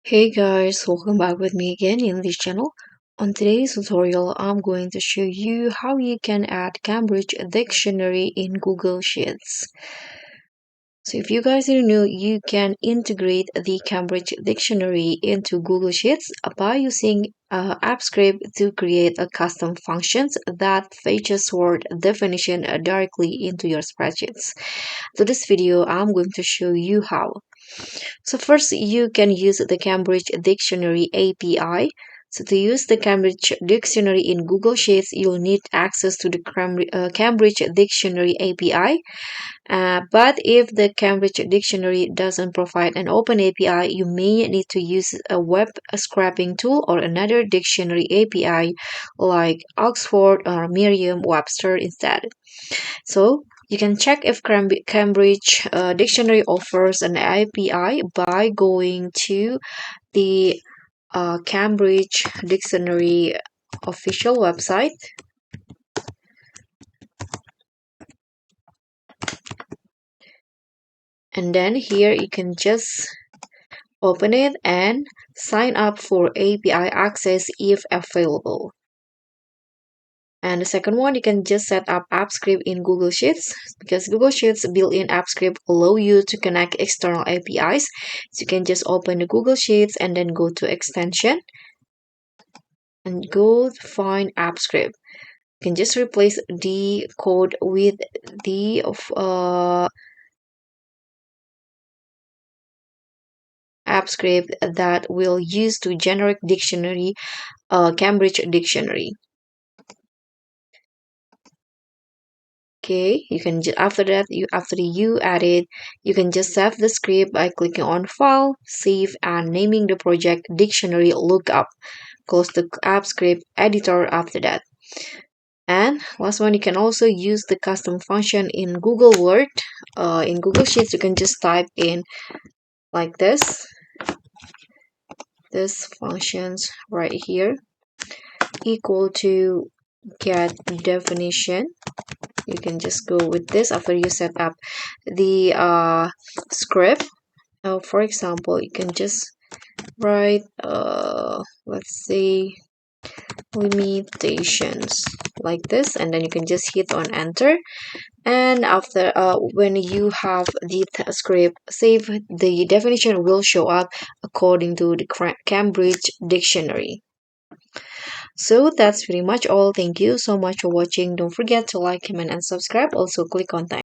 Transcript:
Hey guys, welcome back with me again in this channel. On today's tutorial, I'm going to show you how you can add Cambridge Dictionary in Google Sheets. So if you guys are new, you can integrate the Cambridge Dictionary into Google Sheets by using AppScript to create a custom functions that fetches word definition directly into your spreadsheets. So this video, I'm going to show you how. So first, you can use the Cambridge Dictionary API. So to use the Cambridge Dictionary in Google Sheets, you'll need access to the Cambridge Dictionary API. But if the Cambridge Dictionary doesn't provide an open API, you may need to use a web scraping tool or another dictionary API like Oxford or Merriam-Webster instead. So you can check if Cambridge Dictionary offers an API by going to the Cambridge Dictionary official website. And then here you can just open it and sign up for API access if available. And the second one, you can just set up AppScript in Google Sheets because Google Sheets built-in AppScript allow you to connect external APIs. So you can just open the Google Sheets and then go to extension and go find AppScript. You can just replace the code with the AppScript that will use to generate dictionary, Cambridge Dictionary. Okay, you can after that after you add it, you can just save the script by clicking on File, Save, and naming the project Dictionary Lookup. Close the AppScript editor after that. And last one, you can also use the custom function in Google Word. In Google Sheets, you can just type in like this functions right here equal to get definition. You can just go with this after you set up the script. For example, you can just write let's say limitations like this, and then you can just hit on enter. And after when you have the script saved, the definition will show up according to the Cambridge Dictionary. So that's pretty much all. Thank you so much for watching. Don't forget to like, comment, and subscribe. Also click on